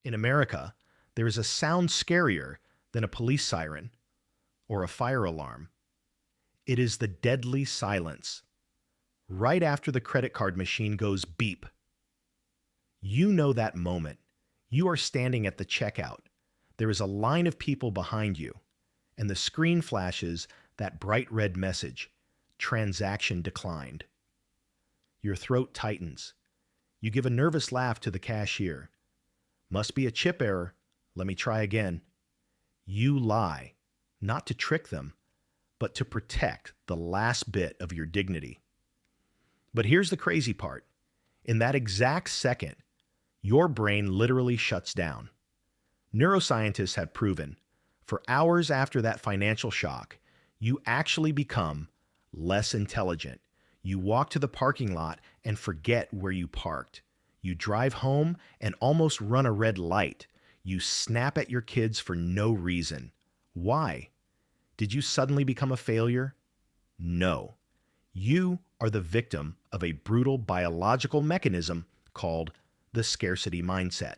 In America, there is a sound scarier than a police siren or a fire alarm. It is the deadly silence. Right after the credit card machine goes beep, you know that moment. You are standing at the checkout. There is a line of people behind you, and the screen flashes that bright red message, transaction declined. Your throat tightens. You give a nervous laugh to the cashier. Must be a chip error. Let me try again. You lie, not to trick them, but to protect the last bit of your dignity. But here's the crazy part. In that exact second, your brain literally shuts down. Neuroscientists have proven, for hours after that financial shock, you actually become less intelligent. You walk to the parking lot and forget where you parked. You drive home and almost run a red light. You snap at your kids for no reason. Why? Did you suddenly become a failure? No. You are the victim of a brutal biological mechanism called the scarcity mindset.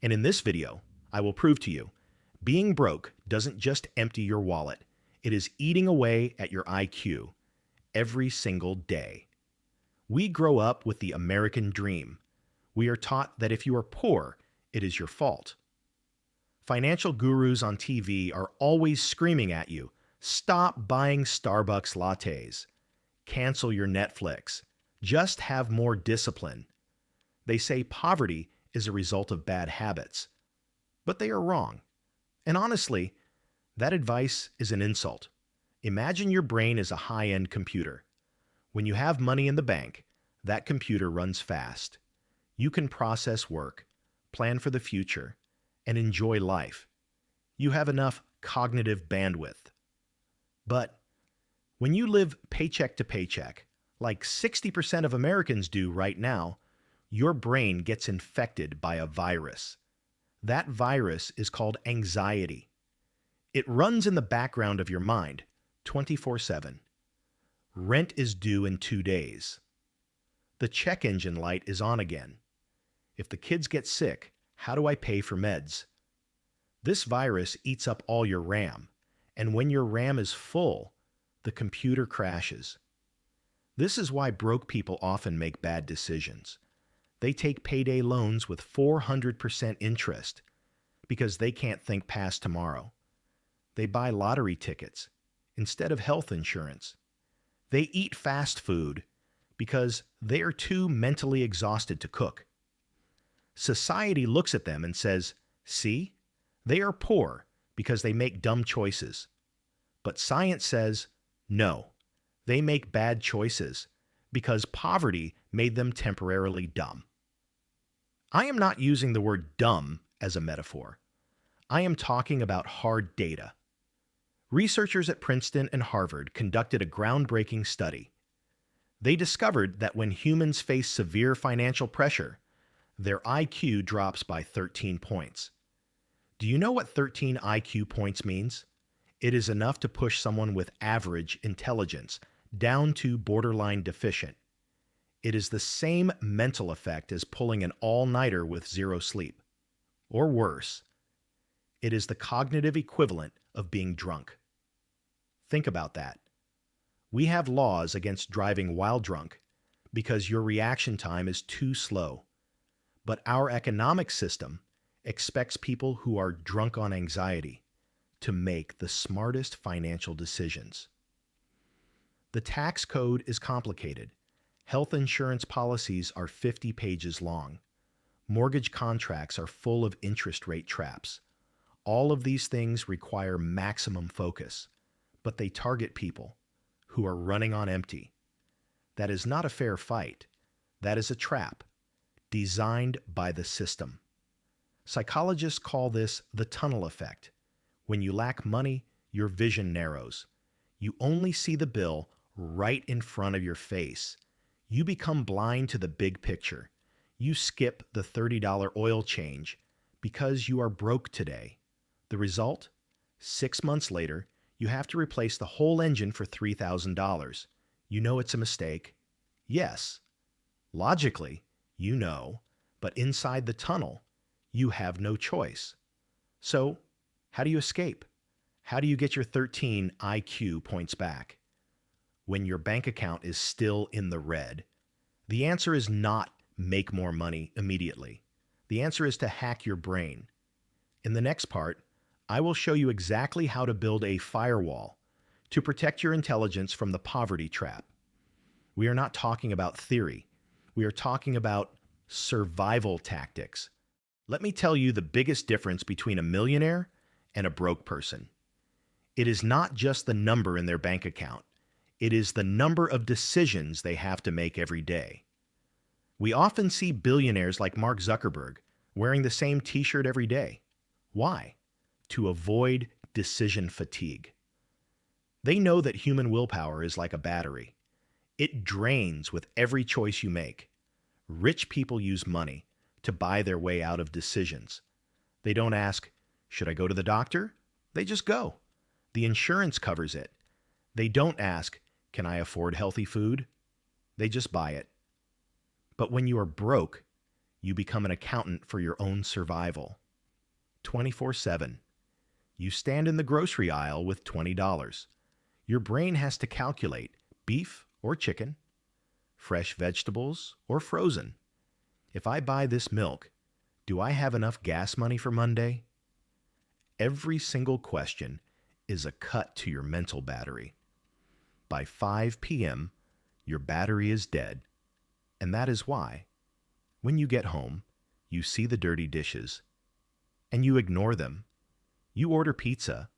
And in this video, I will prove to you, being broke doesn't just empty your wallet. It is eating away at your IQ every single day. We grow up with the American dream. We are taught that if you are poor, it is your fault. Financial gurus on TV are always screaming at you, stop buying Starbucks lattes. Cancel your Netflix. Just have more discipline. They say poverty is a result of bad habits. But they are wrong. And honestly, that advice is an insult. Imagine your brain is a high-end computer. When you have money in the bank, that computer runs fast. You can process work, plan for the future, and enjoy life. You have enough cognitive bandwidth. But when you live paycheck to paycheck, like 60% of Americans do right now, your brain gets infected by a virus. That virus is called anxiety. It runs in the background of your mind 24/7. Rent is due in 2 days. The check engine light is on again. If the kids get sick, how do I pay for meds? This virus eats up all your RAM, and when your RAM is full, the computer crashes. This is why broke people often make bad decisions. They take payday loans with 400% interest because they can't think past tomorrow. They buy lottery tickets instead of health insurance. They eat fast food because they are too mentally exhausted to cook. Society looks at them and says, see, they are poor because they make dumb choices. But science says, no, they make bad choices because poverty made them temporarily dumb. I am not using the word dumb as a metaphor. I am talking about hard data. Researchers at Princeton and Harvard conducted a groundbreaking study. They discovered that when humans face severe financial pressure, their IQ drops by 13 points. Do you know what 13 IQ points means? It is enough to push someone with average intelligence down to borderline deficient. It is the same mental effect as pulling an all-nighter with zero sleep. Or worse, it is the cognitive equivalent of being drunk. Think about that. We have laws against driving while drunk because your reaction time is too slow. But our economic system expects people who are drunk on anxiety to make the smartest financial decisions. The tax code is complicated. Health insurance policies are 50 pages long. Mortgage contracts are full of interest rate traps. All of these things require maximum focus, but they target people who are running on empty. That is not a fair fight. That is a trap designed by the system. Psychologists call this the tunnel effect. When you lack money, your vision narrows. You only see the bill right in front of your face. You become blind to the big picture. You skip the $30 oil change because you are broke today. The result? 6 months later, you have to replace the whole engine for $3,000. You know it's a mistake. Yes. Logically, you know, but inside the tunnel, You have no choice. So, how do you escape? How do you get your 13 IQ points back when your bank account is still in the red? The answer is not make more money immediately. The answer is to hack your brain. In the next part, I will show you exactly how to build a firewall to protect your intelligence from the poverty trap. We are not talking about theory. We are talking about survival tactics. Let me tell you the biggest difference between a millionaire and a broke person. It is not just the number in their bank account. It is the number of decisions they have to make every day. We often see billionaires like Mark Zuckerberg wearing the same t-shirt every day. Why? To avoid decision fatigue. They know that human willpower is like a battery. It drains with every choice you make. Rich people use money to buy their way out of decisions. They don't ask, should I go to the doctor? They just go. The insurance covers it. They don't ask, can I afford healthy food? They just buy it. But when you are broke, you become an accountant for your own survival. 24/7. You stand in the grocery aisle with $20. Your brain has to calculate beef or chicken, fresh vegetables or frozen. If I buy this milk, do I have enough gas money for Monday? Every single question is a cut to your mental battery. By 5 p.m., your battery is dead. And that is why, when you get home, you see the dirty dishes, and you ignore them. You order pizza,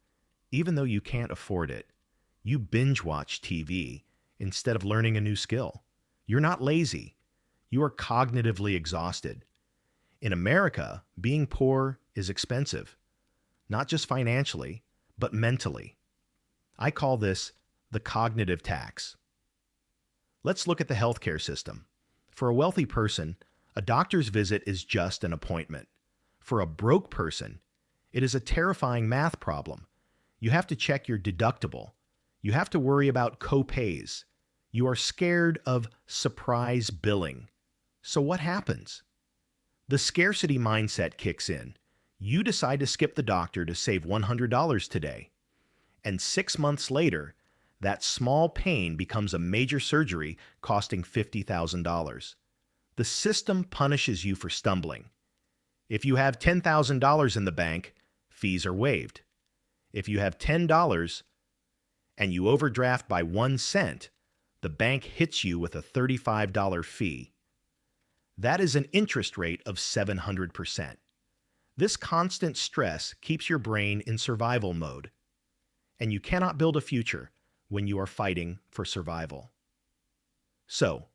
even though you can't afford it. You binge watch TV instead of learning a new skill. You're not lazy. You are cognitively exhausted. In America, being poor is expensive, not just financially, but mentally. I call this the cognitive tax. Let's look at the healthcare system. For a wealthy person, a doctor's visit is just an appointment. For a broke person, it is a terrifying math problem. You have to check your deductible. You have to worry about co-pays. You are scared of surprise billing. So what happens? The scarcity mindset kicks in. You decide to skip the doctor to save $100 today. And 6 months later, that small pain becomes a major surgery costing $50,000. The system punishes you for stumbling. If you have $10,000 in the bank, fees are waived. If you have $10 and you overdraft by 1 cent, the bank hits you with a $35 fee. That is an interest rate of 700%. This constant stress keeps your brain in survival mode, and you cannot build a future when you are fighting for survival. So,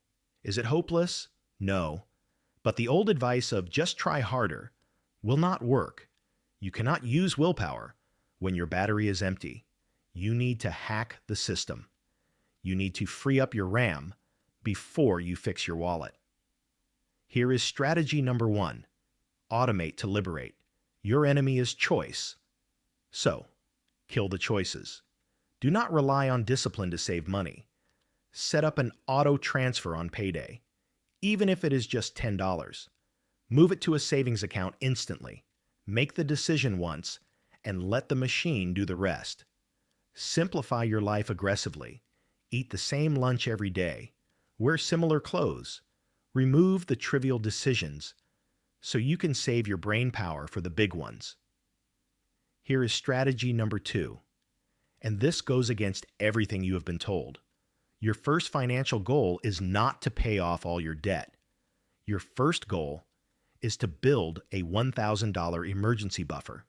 is it hopeless? No. But the old advice of just try harder will not work. You cannot use willpower when your battery is empty. You need to hack the system. You need to free up your RAM before you fix your wallet. Here is strategy number 1. Automate to liberate. Your enemy is choice. So, kill the choices. Do not rely on discipline to save money. Set up an auto transfer on payday, even if it is just $10. Move it to a savings account instantly. Make the decision once and let the machine do the rest. Simplify your life aggressively. Eat the same lunch every day. Wear similar clothes. Remove the trivial decisions so you can save your brain power for the big ones. Here is strategy number 2. And this goes against everything you have been told. Your first financial goal is not to pay off all your debt. Your first goal is to build a $1,000 emergency buffer.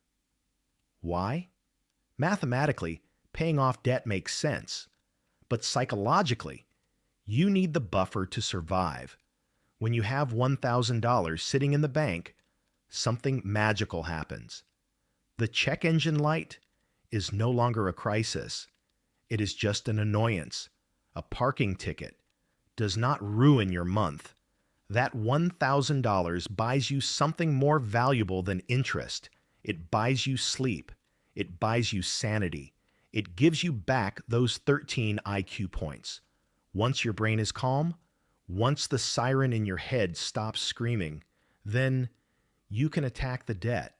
Why? Mathematically, paying off debt makes sense. But psychologically, you need the buffer to survive. When you have $1,000 sitting in the bank, something magical happens. The check engine light is no longer a crisis. It is just an annoyance. A parking ticket does not ruin your month. That $1,000 buys you something more valuable than interest. It buys you sleep. It buys you sanity. It gives you back those 13 IQ points. Once your brain is calm, once the siren in your head stops screaming, then You can attack the debt.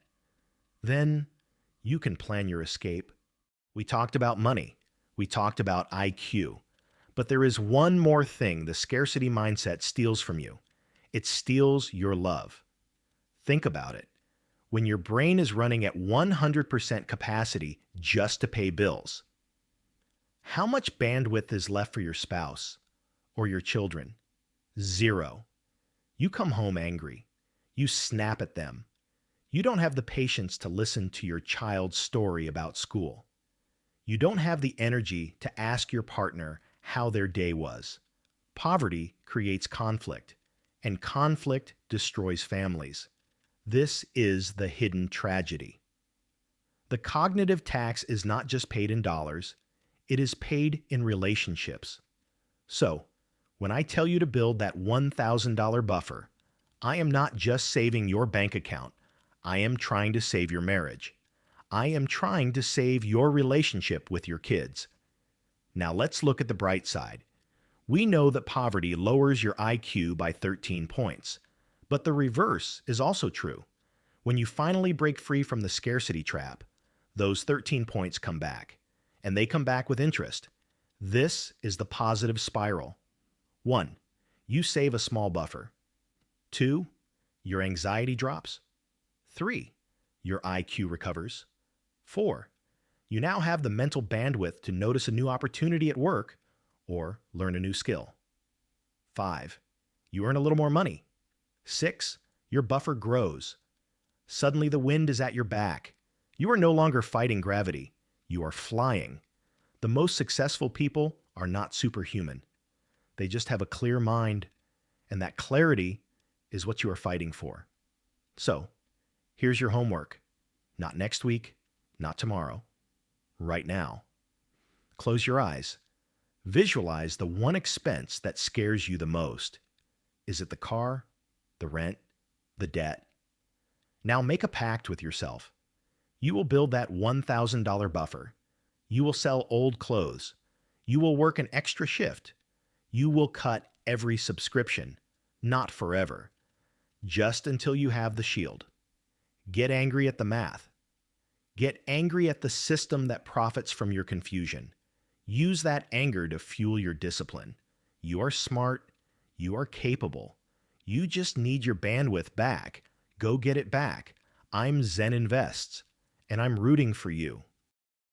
Then you can plan your escape. We talked about money. We talked about IQ. But there is one more thing the scarcity mindset steals from you. It steals your love. Think about it. When your brain is running at 100% capacity just to pay bills, how much bandwidth is left for your spouse or your children? Zero. You come home angry. You snap at them. You don't have the patience to listen to your child's story about school. You don't have the energy to ask your partner how their day was. Poverty creates conflict, and conflict destroys families. This is the hidden tragedy. The cognitive tax is not just paid in dollars, it is paid in relationships. So, when I tell you to build that $1,000 buffer, I am not just saving your bank account. I am trying to save your marriage. I am trying to save your relationship with your kids. Now let's look at the bright side. We know that poverty lowers your IQ by 13 points. But the reverse is also true. When you finally break free from the scarcity trap, those 13 points come back. And they come back with interest. This is the positive spiral. 1. You save a small buffer. 2. Your anxiety drops. 3. Your IQ recovers. 4. You now have the mental bandwidth to notice a new opportunity at work or learn a new skill. 5. You earn a little more money. 6. Your buffer grows. Suddenly the wind is at your back. You are no longer fighting gravity. You are flying. The most successful people are not superhuman. They just have a clear mind, and that clarity is what you are fighting for. So, here's your homework. Not next week, not tomorrow. Right now. Close your eyes. Visualize the one expense that scares you the most. Is it the car, the rent, the debt? Now make a pact with yourself. You will build that $1,000 buffer. You will sell old clothes. You will work an extra shift. You will cut every subscription, not forever, just until you have the shield. Get angry at the math. Get angry at the system that profits from your confusion. Use that anger to fuel your discipline. You are smart. You are capable. You just need your bandwidth back. Go get it back. I'm Zen Invests, and I'm rooting for you.